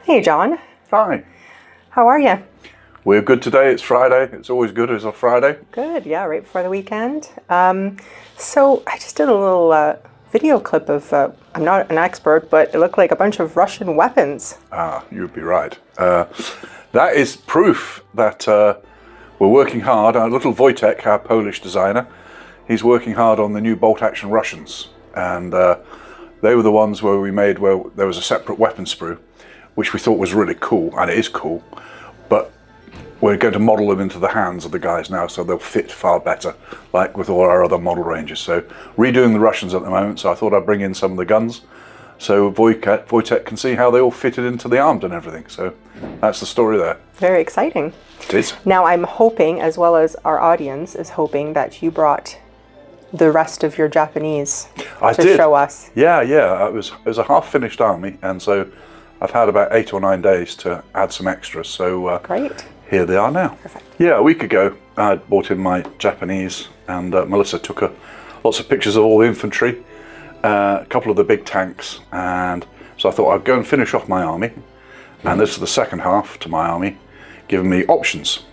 Hey, John. Hi. How are you? We're good today. It's Friday. It's always good as a Friday. Good, yeah, right before the weekend. So I just did a little video clip of, I'm not an expert, but it looked like a bunch of Russian weapons. Ah, you'd be right. That is proof that we're working hard. Our little Wojtek, our Polish designer, he's working hard on the new bolt-action Russians. And they were the ones where we made, where there was a separate weapon sprue, which we thought was really cool, and it is cool. But we're going to model them into the hands of the guys now, so they'll fit far better, like with all our other model ranges. So redoing the Russians at the moment, so I thought I'd bring in some of the guns, so Wojtek can see how they all fitted into the arms and everything. So that's the story there. Very exciting. It is. Now I'm hoping, as well as our audience is hoping, that you brought the rest of your Japanese to show us. Yeah. It was a half-finished army, and so I've had about 8 or 9 days to add some extras. So Great. Here they are now. Perfect. Yeah, a week ago I brought in my Japanese, and Melissa took lots of pictures of all the infantry, a couple of the big tanks, and so I thought I'd go and finish off my army. And this is the second half to my army, giving me options.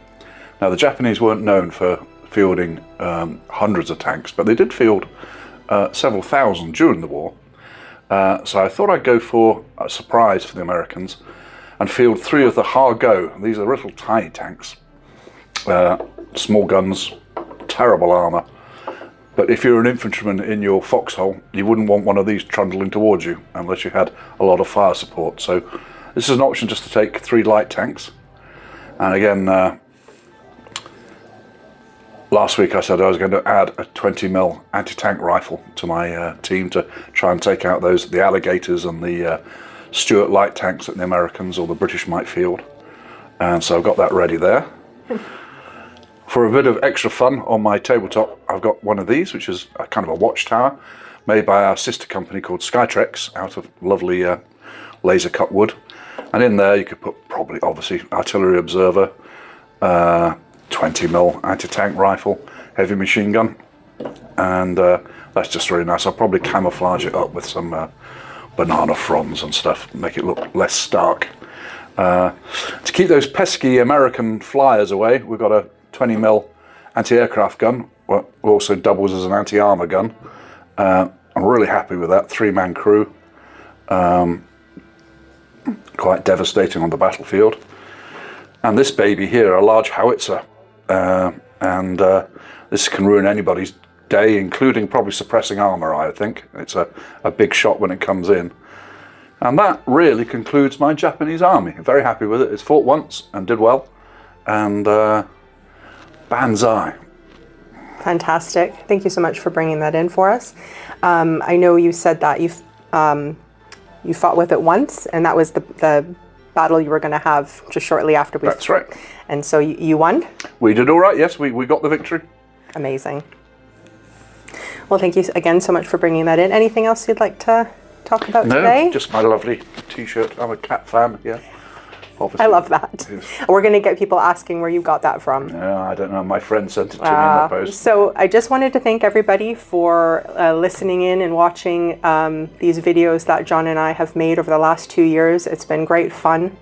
Now the Japanese weren't known for fielding hundreds of tanks, but they did field several thousand during the war. So I thought I'd go for a surprise for the Americans and field 3 of the Har-Go. These are little tiny tanks, small guns, terrible armour. But if you're an infantryman in your foxhole, you wouldn't want one of these trundling towards you unless you had a lot of fire support. So this is an option just to take 3 light tanks. And again, last week I said I was going to add a 20mm anti-tank rifle to my team to try and take out the Alligators and the Stuart light tanks that the Americans or the British might field. And so I've got that ready there. For a bit of extra fun on my tabletop, I've got one of these, which is a kind of a watchtower made by our sister company called Skytrex out of lovely laser cut wood. And in there you could put probably, obviously, artillery observer, 20mm anti-tank rifle, heavy machine gun, and that's just really nice. I'll probably camouflage it up with some banana fronds and stuff, make it look less stark. To keep those pesky American flyers away, we've got a 20mm anti-aircraft gun, which also doubles as an anti-armor gun. I'm really happy with that, 3-man crew. Quite devastating on the battlefield. And this baby here, a large howitzer, and this can ruin anybody's day, including probably suppressing armour, I think. It's a big shot when it comes in. And that really concludes my Japanese army. I'm very happy with it. It's fought once and did well. And banzai. Fantastic. Thank you so much for bringing that in for us. I know you said that you fought with it once, and that was the battle you were going to have just shortly after we... That's right. And so you won? We did all right, yes. We got the victory. Amazing. Well, thank you again so much for bringing that in. Anything else you'd like to talk about today? No, just my lovely t-shirt. I'm a cat fan, yeah. Obviously. I love that. Yes. We're going to get people asking where you got that from. No, I don't know. My friend sent it to me in the post. So I just wanted to thank everybody for listening in and watching these videos that John and I have made over the last 2 years. It's been great fun.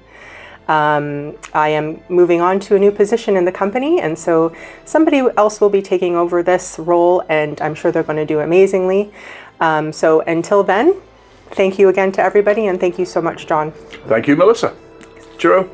I am moving on to a new position in the company, and so somebody else will be taking over this role, and I'm sure they're going to do amazingly. So until then, thank you again to everybody, and thank you so much, John. Thank you, Melissa. Cheerio.